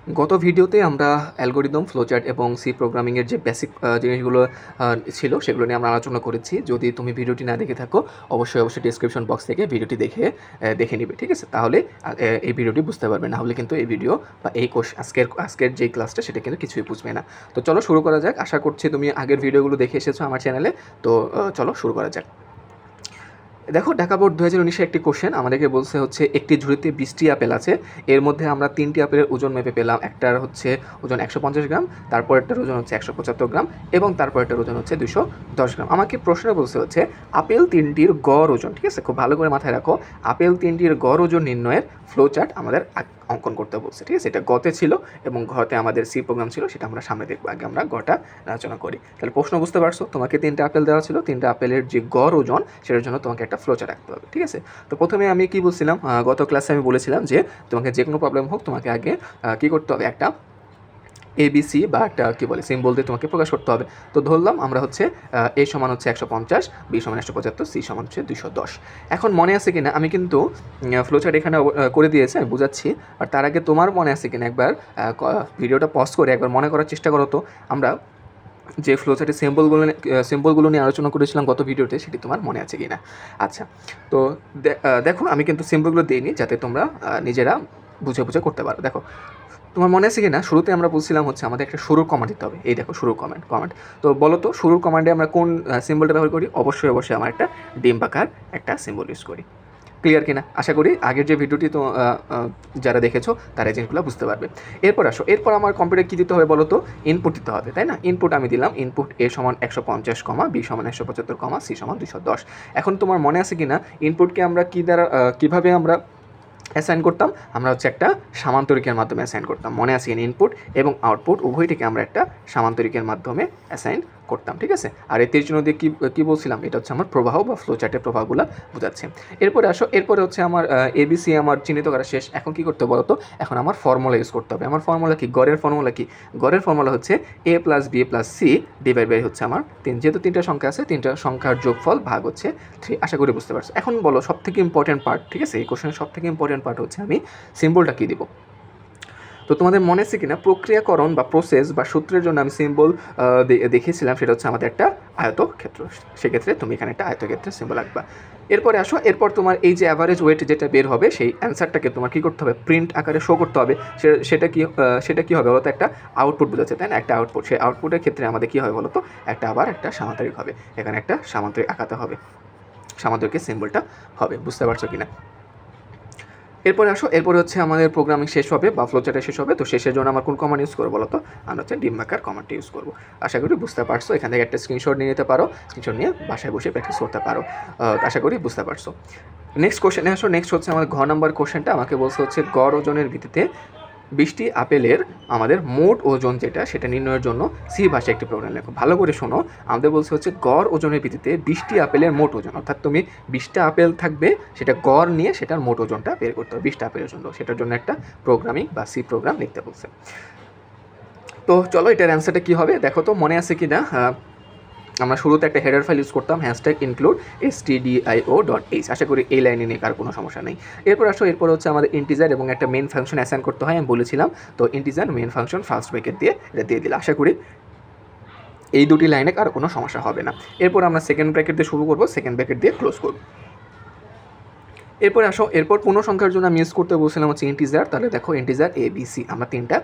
গত ভিডিওতে আমরা অ্যালগরিদম, ফ্লোচার্ট এবং সি প্রোগ্রামিংয়ের যে বেসিক জিনিসগুলো ছিল সেগুলো নিয়ে আমরা আলোচনা করেছি। যদি তুমি ভিডিওটি না দেখে থাকো অবশ্যই ডেসক্রিপশন বক্স থেকে ভিডিওটি দেখে নিবে, ঠিক আছে? তাহলে এই ভিডিওটি বুঝতে পারবে, না হলে কিন্তু এই ভিডিও বা এই আজকের যে ক্লাসটা সেটা কিন্তু কিছুই বুঝবে না। তো চলো শুরু করা যাক। আশা করছি তুমি আগের ভিডিওগুলো দেখে এসেছো আমার চ্যানেলে। তো চলো শুরু করা যাক। দেখো, ঢাকা বোর্ড 2019 একটি কোশ্চেন আমাদেরকে বলছে হচ্ছে একটি ঝুড়িতে 20টি আপেল আছে, এর মধ্যে আমরা 3টি আপেলের ওজন মেপে পেলাম। একটার হচ্ছে ওজন 150 গ্রাম, তারপরেরটার ওজন হচ্ছে 175 গ্রাম এবং তারপরেরটার ওজন হচ্ছে 210 গ্রাম। আমাকে প্রশ্ন বলছে হচ্ছে আপেল 3টির গড় ওজন, ঠিক আছে? খুব ভালো করে মাথায় রাখো, আপেল 3টির গড় ওজন নির্ণয়ের ফ্লো চার্ট আমাদের অঙ্কন করতে বলছে, ঠিক আছে? এটা গতে ছিল এবং ঘতে আমাদের সি প্রোগ্রাম ছিল, সেটা আমরা সামনে দেখবো। আগে আমরা গটা আলোচনা করি। তাহলে প্রশ্ন বুঝতে পারছো, তোমাকে 3টা আপেল দেওয়া ছিল, 3টা আপেলের যে গড় ওজন সেটার জন্য তোমাকে একটা ফ্লোচার্ট রাখতে হবে, ঠিক আছে? তো প্রথমে আমি কি বলছিলাম, গত ক্লাসে আমি বলেছিলাম যে তোমাকে যে কোনো প্রবলেম হোক তোমাকে আগে কী করতে হবে, একটা এবিসি বা একটা কী বলে সিম্বল দিয়ে তোমাকে প্রকাশ করতে হবে। তো ধরলাম আমরা হচ্ছে এ সমান হচ্ছে 150, বি সমান 175, সি সমান হচ্ছে 210। এখন মনে আছে কিনা, আমি কিন্তু ফ্লোচার্ট এখানে করে দিয়েছি, আমি বুঝাচ্ছি। আর তার আগে তোমার মনে আছে কিনা একবার ভিডিওটা পজ করে একবার মনে করার চেষ্টা করো তো, আমরা যে ফ্লোচার্টের সিম্বলগুলো নিয়ে আলোচনা করেছিলাম গত ভিডিওতে, সেটি তোমার মনে আছে কিনা। আচ্ছা, তো দেখো আমি কিন্তু সিম্বলগুলো দিইনি যাতে তোমরা নিজেরা বুঝে বুঝে করতে পারো। দেখো, তোমার মনে আছে কি না, শুরুতে আমরা বলছিলাম হচ্ছে আমাদের একটা শুরুর কমান্ড দিতে হবে। এই দেখো শুরুর কমান্ড। তো বলো তো, শুরুর কমান্ডে আমরা কোন সিম্বলটা ব্যবহার করি? অবশ্যই আমার একটা ডিম পাকার একটা সিম্বল ইউজ করি। ক্লিয়ার কিনা? আশা করি আগের যে ভিডিওটি তো যারা দেখেছো তারা এই জিনিসগুলো বুঝতে পারবে। এরপর আমার কম্পিউটার কী দিতে হবে বলো তো? ইনপুট দিতে হবে, তাই না? ইনপুট আমি দিলাম, ইনপুট এ সমান 150, বি সমান 175, সি সমান 210। এখন তোমার মনে আছে কি না, ইনপুটকে আমরা কীভাবে আমরা অ্যাসাইন করতাম? আমরা হচ্ছে একটা সামান্তরিকের মাধ্যমে অ্যাসাইন করতাম। মনে আছে ইনপুট এবং আউটপুট উভয়টিকে আমরা একটা সামান্তরিকের মাধ্যমে অ্যাসাইন করতাম, ঠিক আছে? আর এই তীরচিহ্ন দিয়ে কী বলছিলাম, এটা হচ্ছে আমার প্রবাহ বা ফ্লো চার্টের প্রবাহগুলো বোঝাচ্ছে। এরপরে হচ্ছে আমার এবিসি আমার চিহ্নিত করা শেষ। এখন কী করতে বলো তো? এখন আমার ফর্মুলা ইউজ করতে হবে। আমার ফর্মুলা কি? গড়ের ফর্মুলা কি? গড়ের ফর্মুলা হচ্ছে A plus B plus C divide by হচ্ছে আমার 3। যেহেতু 3টা সংখ্যা আছে, 3টা সংখ্যার যোগফল ভাগ হচ্ছে 3। আশা করি বুঝতে পারছো। এখন বলো সবথেকে ইম্পর্টেন্ট পার্ট, ঠিক আছে? এই কোশ্চেনের সবথেকে ইম্পর্টেন্ট পার্ট হচ্ছে আমি সিম্বলটা কী দিব। তো তোমাদের মনে আছে কিনা, প্রক্রিয়াকরণ বা প্রসেস বা সূত্রের জন্য আমি সিম্বল দেখিয়েছিলাম, সেটা হচ্ছে আমাদের একটা আয়তক্ষেত্র। সেক্ষেত্রে তুমি এখানে একটা আয়তক্ষেত্রের সিম্বল আঁকবা। এরপর তোমার এই যে অ্যাভারেজ ওয়েট যেটা বের হবে, সেই অ্যান্সারটাকে তোমার কী করতে হবে? প্রিন্ট আকারে শো করতে হবে। সেটা কী হবে বলতো? একটা আউটপুট বোঝাচ্ছে, তাই না? একটা আউটপুট। সেই আউটপুটের ক্ষেত্রে আমাদের কী হবে বলতো? একটা সামান্তরিক হবে। এখানে একটা সামান্তরিক আঁকাতে হবে, সামান্তরিকের সিম্বলটা হবে। বুঝতে পারছো কিনা? এরপরে হচ্ছে আমাদের প্রোগ্রামিং শেষ হবে বা ফ্লোচার্টে শেষ হবে। তো শেষের জন্য আমার কোন কমান্ড ইউজ করবো বলো তো? আমরা হচ্ছে ডিম মাকার কমান্ডটা ইউজ করবো। আশা করি বুঝতে পারছো। এখান থেকে একটা স্ক্রিনশট নিয়ে নিতে পারো, স্ক্রিনশট নিয়ে বাসায় বসে প্র্যাকটিস করতে পারো। আশা করি বুঝতে পারছো। নেক্সট হচ্ছে আমাদের ঘ নাম্বার কোশ্চেনটা। আমাকে বলছে হচ্ছে গড় ওজনের ভিত্তিতে 20টি আপেলের আমাদের মোট ওজন যেটা, সেটা নির্ণয়ের জন্য সি ভাষায় একটি প্রোগ্রাম লেখো। ভালো করে শোনো, আমাদের বলছে হচ্ছে গড় ওজনের ভিত্তিতে 20টি আপেলের মোট ওজন, অর্থাৎ তুমি 20টা আপেল থাকবে, সেটা গড় নিয়ে সেটার মোট ওজনটা বের করতে হবে 20টা আপেলের জন্য। সেটার জন্য একটা প্রোগ্রামিং বা সি প্রোগ্রাম লিখতে বলছে। তো চলো, এটার অ্যান্সারটা কী হবে দেখো তো, মনে আছে কি না? আমরা শুরুতে একটা হেডার ফাইল ইউজ করতাম, #include stdio.h। আশা করি এই লাইনে নিয়ে কার কোনো সমস্যা নেই। এরপর হচ্ছে আমাদের ইন্টিজার এবং একটা মেন ফাংশন অ্যাসাইন করতে হয়, আমি বলেছিলাম। তো integer main function first bracket দিয়ে এটা দিয়ে দিলে আশা করি এই দুটি লাইনে কার কোনো সমস্যা হবে না। এরপর আমরা সেকেন্ড ব্র্যাকেট দিয়ে শুরু করবো, সেকেন্ড ব্র্যাকেট দিয়ে ক্লোজ করবো। এরপর পূর্ণ সংখ্যার জন্য আমি ইউজ করতে বলছিলাম হচ্ছে ইন্টিজার। তাহলে দেখো, ইন্টিজার ABC আমরা 3টা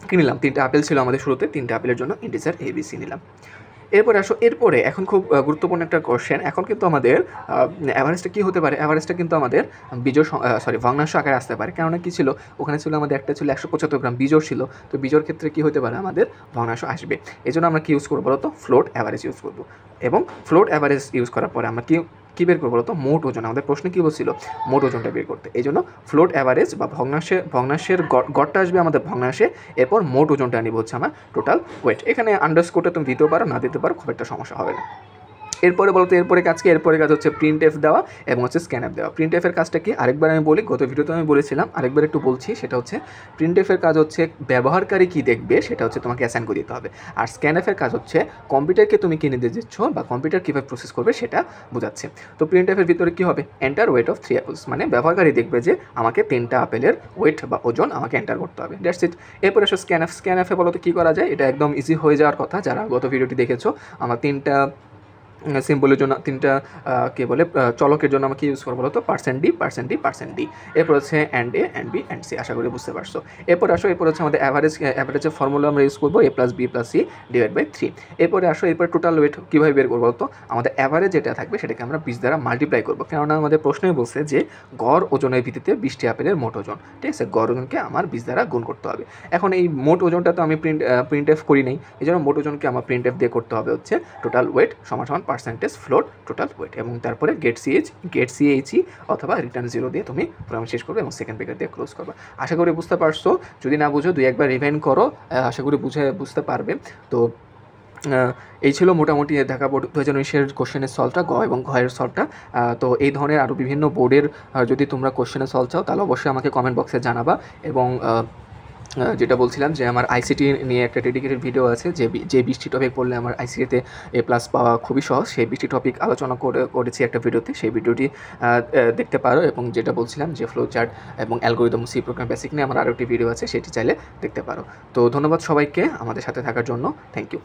কি নিলাম? 3টা আপেল ছিল আমাদের শুরুতে, 3টা আপেলের জন্য ইন্টিজার ABC নিলাম। এরপরে এখন খুব গুরুত্বপূর্ণ একটা কোশ্চেন। এখন কিন্তু আমাদের অ্যাভারেজটা কী হতে পারে? অ্যাভারেজটা কিন্তু আমাদের ভগ্নাংশ আকারে আসতে পারে। কেননা কী ছিল? ওখানে ছিল আমাদের একটা ছিল 175 গ্রাম, বিজোড় ছিল। তো বিজোড় ক্ষেত্রে কী হতে পারে? আমাদের ভগ্নাংশ আসবে। এই জন্য আমরা কী ইউজ করবো বলো তো? ফ্লোট অ্যাভারেজ ইউজ করবো। এবং ফ্লোট অ্যাভারেজ ইউজ করার পরে আমরা কী বের করবো বলো তো? মোট ওজন। আমাদের প্রশ্নে কী বলছিল? মোট ওজনটা বের করতে। এই জন্য ফ্লোট অ্যাভারেজ বা ভগ্নাংশের গড়টা আসবে আমাদের ভগ্নাংশে। এরপর মোট ওজনটা নিব হচ্ছে আমার টোটাল ওয়েট। এখানে আন্ডারস্কোরটা তুমি দিতেও পারো, না দিতে পারো, খুব একটা সমস্যা হবে না। এরপরে বলতো এরপরে কাজ কি, এরপরে কাজ হচ্ছে প্রিন্ট এফ দেওয়া এবং হচ্ছে স্ক্যান এফ দেওয়া। প্রিন্ট এফের কাজটা কি আরেকবার আমি বলি, গত ভিডিওতে আমি বলেছিলাম, আরেকবার একটু বলছি। সেটা হচ্ছে প্রিন্ট এফের কাজ হচ্ছে ব্যবহারকারী কী দেখবে সেটা হচ্ছে তোমাকে অ্যাসাইন করে দিতে হবে, আর স্ক্যান এফের কাজ হচ্ছে কম্পিউটারকে তুমি কিনে দিয়ে দিচ্ছ বা কম্পিউটার কীভাবে প্রসেস করবে সেটা বোঝাচ্ছে। তো প্রিন্ট এফের ভিতরে কী হবে, এন্টার ওয়েট অফ 3 অ্যাপেলস, মানে ব্যবহারকারী দেখবে যে আমাকে 3টা আপেলের ওয়েট বা ওজন আমাকে এন্টার করতে হবে, দ্যাটস ইট। এরপরে আসো স্ক্যান এফ। স্ক্যান এফে বলো তো কী করা যায়, এটা একদম ইজি হয়ে যাওয়ার কথা, যারা গত ভিডিওটি দেখেছো। আমার 3টা সিম্বলের জন্য 3টা কী বলে চলকের জন্য আমাকে ইউজ করবো বলতো %d %d %d। এরপর হচ্ছে and A and B and C, আশা করি বুঝতে পারছো। এরপর আসো, এরপর হচ্ছে আমাদের অ্যাভারেজের ফর্মুলা আমরা ইউজ করবো a+b+c / 3। এরপরে আসো, এরপর টোটাল ওয়েট কীভাবে বের করবো বলতো, আমাদের অ্যাভারেজ যেটা থাকবে সেটাকে আমরা 20 দ্বারা মাল্টিপ্লাই করবো, কেননা আমাদের প্রশ্নই বলছে যে গড় ওজনের ভিত্তিতে 20টি আপেলের মোট ওজন, ঠিক আছে। গড় ওজনকে আমার 20 দ্বারা গুণ করতে হবে। এখন এই মোট ওজনটা তো আমি প্রিন্ট এফ করি নাই, এই জন্য মোট ওজনকে আমার প্রিন্ট এফ দিয়ে করতে হবে হচ্ছে টোটাল ওয়েট সমান পার্সেন্টেজ ফ্লোট টোটাল ওয়েট, এবং তারপরে গেট সিএইচই অথবা রিটার্ন 0 দিয়ে তুমি প্রোগ্রাম শেষ করবে এবং সেকেন্ড ব্রেকেট দিয়ে ক্লোজ করবে। আশা করি বুঝতে পারছো, যদি না বুঝো 2-1বার রিভাইন্ড করো, আশা করি বুঝতে পারবে। তো এই ছিল মোটামুটি ঢাকা বোর্ড 2019-এর কোশ্চেনের সলভটা, গ এবং ঘয়ের সলভটা। তো এই ধরনের আরও বিভিন্ন বোর্ডের যদি তোমরা কোশ্চেনের সলভ চাও তাহলে অবশ্যই আমাকে কমেন্ট বক্সে জানাবা। এবং যেটা বলছিলাম যে আমার আইসিটি নিয়ে একটা ডেডিকেটেড ভিডিও আছে, যে 20টি টপিক পড়লে আমার আইসিটিতে A+ পাওয়া খুবই সহজ, সেই 20টি টপিক আলোচনা করেছি একটা ভিডিওতে, সেই ভিডিওটি দেখতে পারো। এবং যেটা বলছিলাম যে ফ্লো চার্ট এবং অ্যালগরিদম সি প্রোগ্রাম বেসিক নিয়ে আমার আরও একটি ভিডিও আছে, সেটি চাইলে দেখতে পারো। তো ধন্যবাদ সবাইকে আমাদের সাথে থাকার জন্য, থ্যাংক ইউ।